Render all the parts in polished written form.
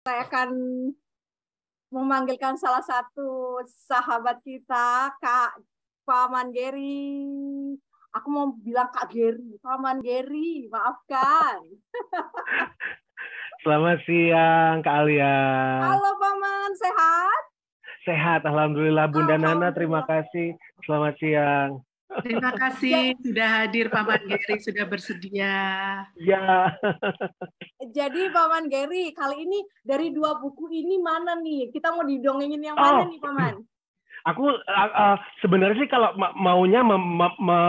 Saya akan memanggilkan salah satu sahabat kita, Kak Paman Geri. Aku mau bilang Kak Geri, Paman Geri, maafkan. Selamat siang, Kak Alia. Halo Paman, sehat? Sehat, Alhamdulillah. Bunda Nana, terima Alhamdulillah. kasih. Selamat siang. Terima kasih sudah hadir Paman Geri, sudah bersedia. Ya. Jadi Paman Geri, kali ini dari dua buku ini mana nih? Kita mau didongengin yang mana nih Paman? Aku sebenarnya sih kalau maunya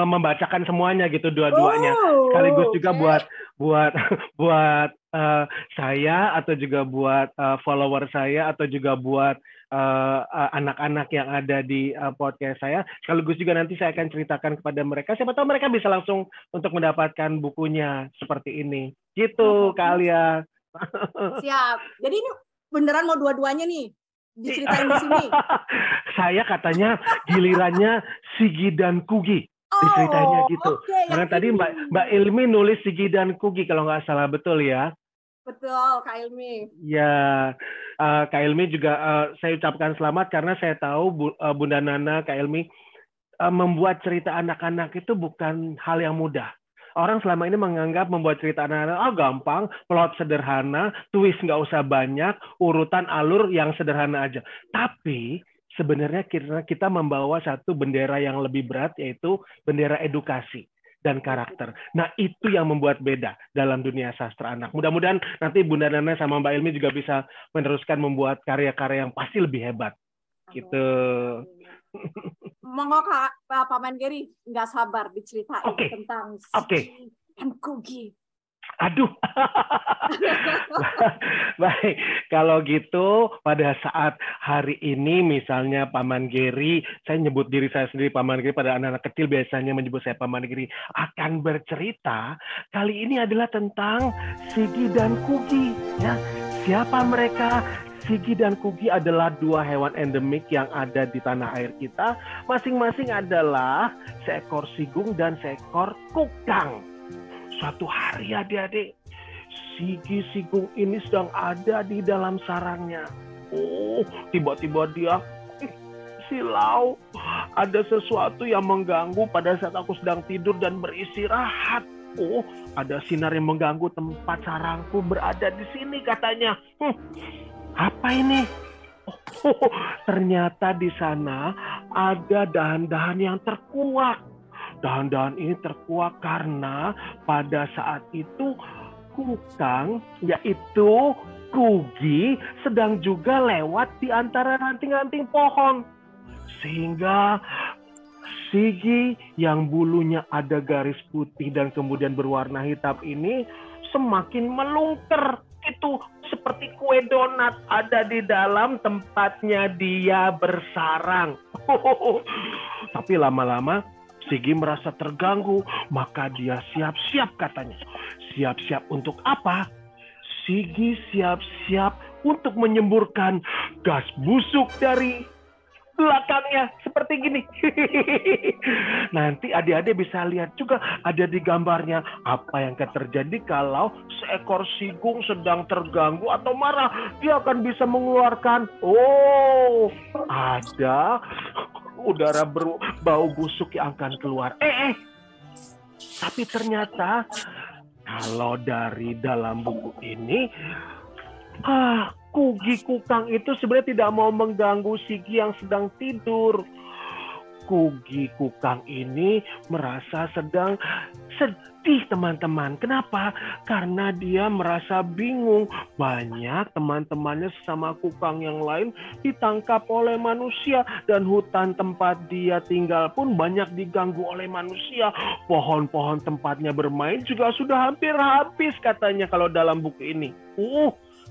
membacakan semuanya gitu dua-duanya, sekaligus juga buat saya atau juga buat follower saya atau juga buat anak-anak yang ada di podcast saya, sekaligus juga nanti saya akan ceritakan kepada mereka, siapa tahu mereka bisa langsung untuk mendapatkan bukunya seperti ini, gitu Kak Alia. Siap. Jadi ini beneran mau dua-duanya nih diceritain di sini. Saya katanya gilirannya Sigi dan Kugi diceritainnya gitu. Karena tadi Mbak Ilmi nulis Sigi dan Kugi kalau nggak salah, betul ya? Betul, Kak Ilmi. Ya, Kak Ilmi juga saya ucapkan selamat karena saya tahu Bunda Nana, Kak Ilmi membuat cerita anak-anak itu bukan hal yang mudah. Orang selama ini menganggap membuat cerita anak-anak gampang, plot sederhana, twist nggak usah banyak, urutan alur yang sederhana aja. Tapi sebenarnya kita membawa satu bendera yang lebih berat, yaitu bendera edukasi dan karakter. Nah, itu yang membuat beda dalam dunia sastra anak. Mudah-mudahan nanti Bunda Nana sama Mbak Ilmi juga bisa meneruskan membuat karya-karya yang pasti lebih hebat. Gitu. Monggo Kak Paman Geri, nggak sabar diceritain tentang Sigi dan Kugi. Aduh. Baik, kalau gitu pada saat hari ini misalnya Paman Geri, saya nyebut diri saya sendiri Paman Geri, pada anak-anak kecil biasanya menyebut saya Paman Geri, akan bercerita kali ini adalah tentang Sigi dan Kugi. Ya, siapa mereka? Sigi dan Kugi adalah dua hewan endemik yang ada di tanah air kita. Masing-masing adalah seekor sigung dan seekor kukang. Suatu hari adik-adik, Sigi sigung ini sedang ada di dalam sarangnya. Oh, tiba-tiba dia silau. Ada sesuatu yang mengganggu pada saat aku sedang tidur dan beristirahat. Oh, ada sinar yang mengganggu tempat sarangku berada di sini katanya. Apa ini? Oh, ternyata di sana ada dahan-dahan yang terkuak. Dahan-dahan ini terkuak karena pada saat itu kukang, yaitu Kugi, sedang juga lewat di antara ranting-ranting pohon. Sehingga Sigi yang bulunya ada garis putih dan kemudian berwarna hitam ini semakin melungker. Itu seperti kue donat ada di dalam tempatnya dia bersarang. Tapi lama-lama Sigi merasa terganggu, maka dia siap-siap katanya. Siap-siap untuk apa? Sigi siap-siap untuk menyemburkan gas busuk dari belakangnya seperti gini. Nanti adik-adik bisa lihat juga ada di gambarnya apa yang akan terjadi kalau seekor sigung sedang terganggu atau marah. Dia akan bisa mengeluarkan ada udara bau busuk yang akan keluar. Tapi ternyata kalau dari dalam buku ini Kugi kukang itu sebenarnya tidak mau mengganggu Sigi yang sedang tidur. Kugi kukang ini merasa sedang sedih teman-teman. Kenapa? Karena dia merasa bingung. Banyak teman-temannya sesama kukang yang lain ditangkap oleh manusia. Dan hutan tempat dia tinggal pun banyak diganggu oleh manusia. Pohon-pohon tempatnya bermain juga sudah hampir habis katanya kalau dalam buku ini.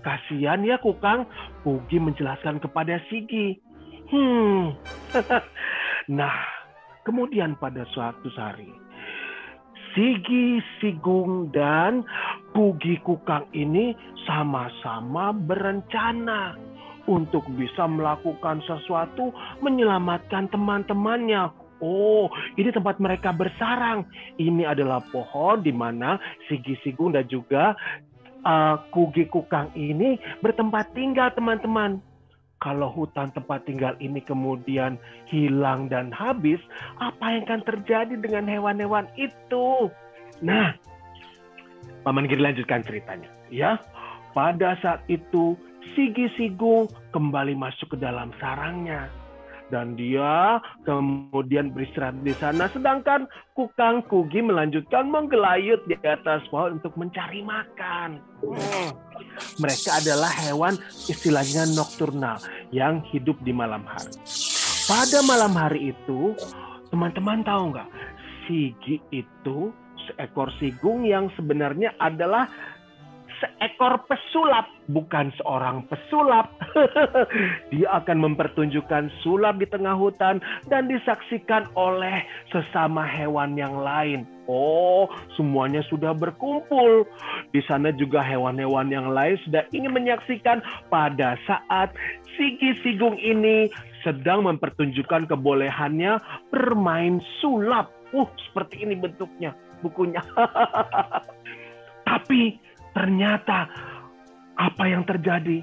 Kasihan ya kukang, Kugi menjelaskan kepada Sigi. Nah, kemudian pada suatu hari, Sigi, sigung, dan Kugi kukang ini sama-sama berencana untuk bisa melakukan sesuatu menyelamatkan teman-temannya. Ini tempat mereka bersarang. Ini adalah pohon di mana Sigi, sigung, dan juga Kugi Kukang ini bertempat tinggal, teman-teman. Kalau hutan tempat tinggal ini kemudian hilang dan habis, apa yang akan terjadi dengan hewan-hewan itu? Nah, Paman Giri lanjutkan ceritanya. Ya, pada saat itu Sigi Sigung kembali masuk ke dalam sarangnya. Dan dia kemudian beristirahat di sana, sedangkan Kukang Kugi melanjutkan menggelayut di atas pohon untuk mencari makan. Mereka adalah hewan istilahnya nokturnal yang hidup di malam hari. Pada malam hari itu, teman-teman tahu nggak? Sigi itu seekor sigung yang sebenarnya adalah seekor pesulap, bukan seorang pesulap. Dia akan mempertunjukkan sulap di tengah hutan dan disaksikan oleh sesama hewan yang lain. Oh, semuanya sudah berkumpul. Di sana juga hewan-hewan yang lain sudah ingin menyaksikan pada saat Sigi Sigung ini sedang mempertunjukkan kebolehannya bermain sulap. Seperti ini bentuknya bukunya. Tapi ternyata apa yang terjadi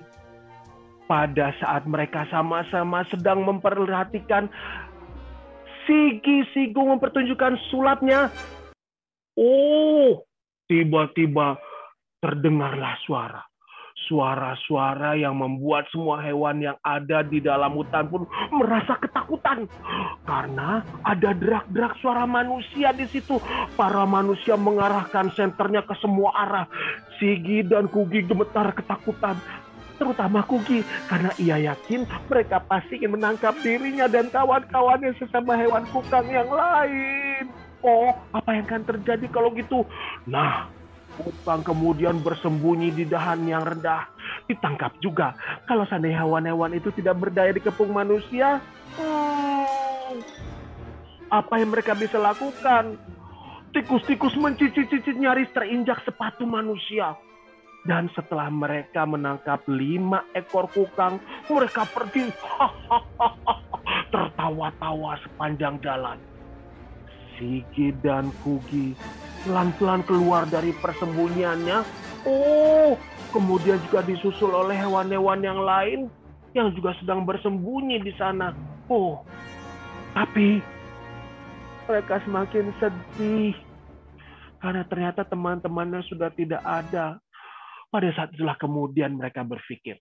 pada saat mereka sama-sama sedang memperhatikan Sigi Sigung mempertunjukkan sulapnya. Tiba-tiba terdengarlah suara-suara yang membuat semua hewan yang ada di dalam hutan pun merasa ketakutan. Karena ada derak-derak suara manusia di situ. Para manusia mengarahkan senternya ke semua arah. Sigi dan Kugi gemetar ketakutan. Terutama Kugi, karena ia yakin mereka pasti ingin menangkap dirinya dan kawan-kawannya sesama hewan kukang yang lain. Apa yang akan terjadi kalau gitu? Nah, Kukang kemudian bersembunyi di dahan yang rendah. Ditangkap juga. Kalau seandainya hewan-hewan itu tidak berdaya dikepung manusia, apa yang mereka bisa lakukan? Tikus-tikus mencicit-cicit nyaris terinjak sepatu manusia. Dan setelah mereka menangkap 5 ekor kukang, mereka pergi tertawa-tawa sepanjang jalan. Sigi dan Kugi pelan-pelan keluar dari persembunyiannya. Kemudian juga disusul oleh hewan-hewan yang lain yang juga sedang bersembunyi di sana. Tapi mereka semakin sedih karena ternyata teman-temannya sudah tidak ada. Pada saat itulah kemudian mereka berpikir,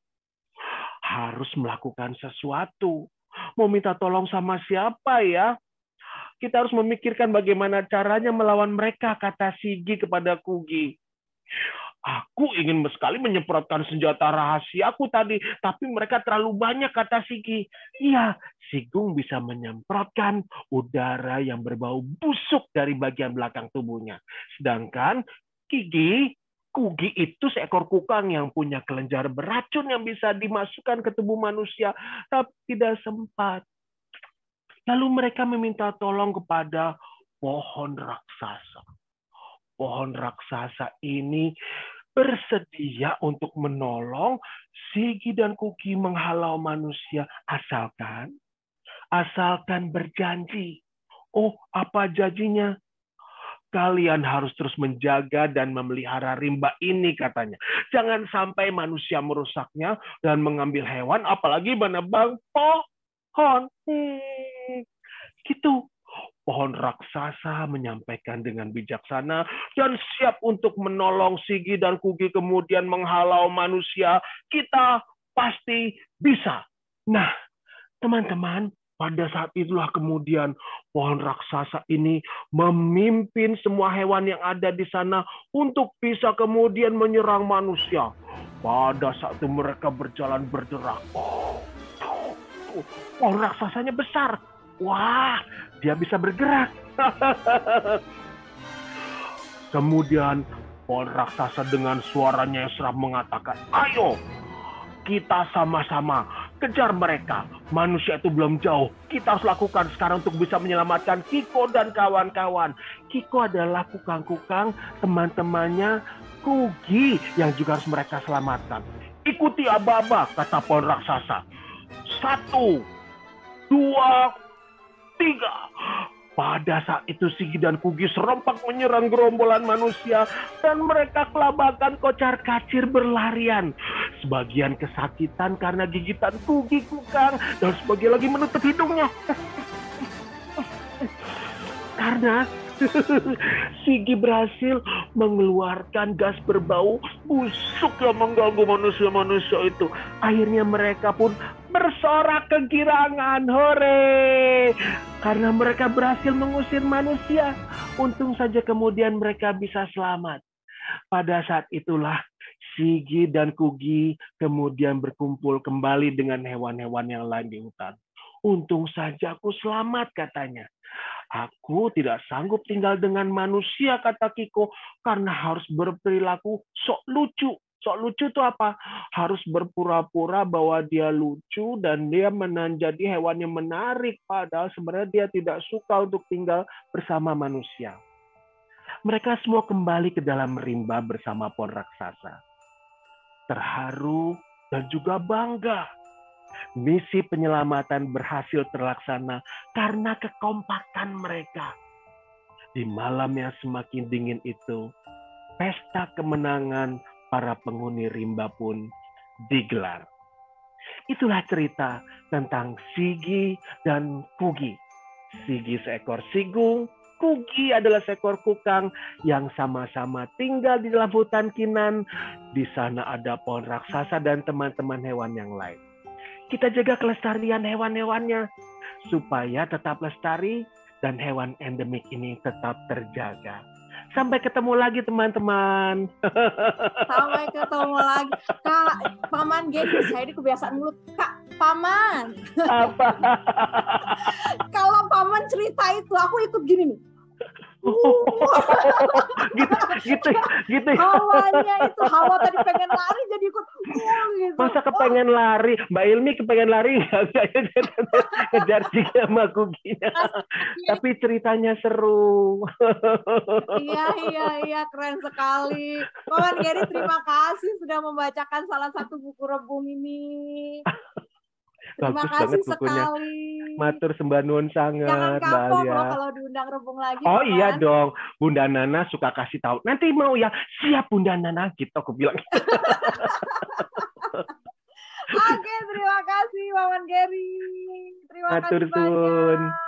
harus melakukan sesuatu. Mau minta tolong sama siapa ya? Kita harus memikirkan bagaimana caranya melawan mereka, kata Sigi kepada Kugi. Aku ingin sekali menyemprotkan senjata rahasiaku tadi, tapi mereka terlalu banyak, kata Sigi. Iya, Sigung bisa menyemprotkan udara yang berbau busuk dari bagian belakang tubuhnya. Sedangkan Kugi itu seekor kukang yang punya kelenjar beracun yang bisa dimasukkan ke tubuh manusia, tapi tidak sempat. Lalu mereka meminta tolong kepada pohon raksasa. Pohon raksasa ini bersedia untuk menolong Sigi dan Kugi menghalau manusia asalkan berjanji. Apa janjinya? Kalian harus terus menjaga dan memelihara rimba ini, katanya. Jangan sampai manusia merusaknya dan mengambil hewan, apalagi menebang pohon. Gitu. Pohon raksasa menyampaikan dengan bijaksana dan siap untuk menolong Sigi dan Kugi kemudian menghalau manusia. Kita pasti bisa. Nah, teman-teman, pada saat itulah kemudian pohon raksasa ini memimpin semua hewan yang ada di sana untuk bisa kemudian menyerang manusia. Pada saat itu mereka berjalan bergerak. Pohon raksasanya besar. Wah, dia bisa bergerak. Kemudian pohon raksasa dengan suaranya yang seram mengatakan, ayo kita sama-sama kejar mereka. Manusia itu belum jauh. Kita harus lakukan sekarang untuk bisa menyelamatkan Kiko dan kawan-kawan. Kiko adalah kukang-kukang teman-temannya Kugi yang juga harus mereka selamatkan. Ikuti aba-aba, kata pohon raksasa. 1, 2, 3. Pada saat itu Sigi dan Kugi serempak menyerang gerombolan manusia dan mereka kelabakan kocar-kacir berlarian. Sebagian kesakitan karena gigitan Kugi Kukang dan sebagian lagi menutup hidungnya. Karena Sigi berhasil mengeluarkan gas berbau busuk yang mengganggu manusia-manusia itu. Akhirnya mereka pun bersorak kegirangan, hore! Karena mereka berhasil mengusir manusia. Untung saja kemudian mereka bisa selamat. Pada saat itulah Sigi dan Kugi kemudian berkumpul kembali dengan hewan-hewan yang lain di hutan. Untung saja aku selamat, katanya. Aku tidak sanggup tinggal dengan manusia, kata Kiko, karena harus berperilaku sok lucu. Sok lucu itu apa? Harus berpura-pura bahwa dia lucu dan dia menjadi hewan yang menarik, padahal sebenarnya dia tidak suka untuk tinggal bersama manusia. Mereka semua kembali ke dalam rimba bersama pohon raksasa. Terharu dan juga bangga. Misi penyelamatan berhasil terlaksana karena kekompakan mereka. Di malam yang semakin dingin itu, pesta kemenangan para penghuni rimba pun digelar. Itulah cerita tentang Sigi dan Kugi. Sigi seekor sigung, Kugi adalah seekor kukang yang sama-sama tinggal di dalam hutan Kinan. Di sana ada pohon raksasa dan teman-teman hewan yang lain. Kita jaga kelestarian hewan-hewannya supaya tetap lestari dan hewan endemik ini tetap terjaga. Sampai ketemu lagi, teman-teman. Sampai ketemu lagi. Kak, Paman Geri, saya ini kebiasaan mulut. Kak, Paman. Apa? Kalau Paman cerita itu, aku ikut gini nih. gitu. Hawanya itu, hawa tadi pengen lari jadi ikut gitu. Masa kepengen lari? Mbak Ilmi kepengen lari nggak? Ngejar Sigi sama Kuginya. Tapi ceritanya seru. Iya, keren sekali. Paman Geri, terima kasih sudah membacakan salah satu buku rebung ini. Terima Bagus kasih banget bukunya. sekali. Matur sembah nuwun sangat, Jangan Mbak kapok Alia. loh kalau diundang rebung lagi. Oh Paman. iya dong, Bunda Nana suka kasih tahu. Nanti mau ya, siap Bunda Nana, gitu aku bilang. Oke, terima kasih Paman Geri. Terima Matur kasih suwun. banyak.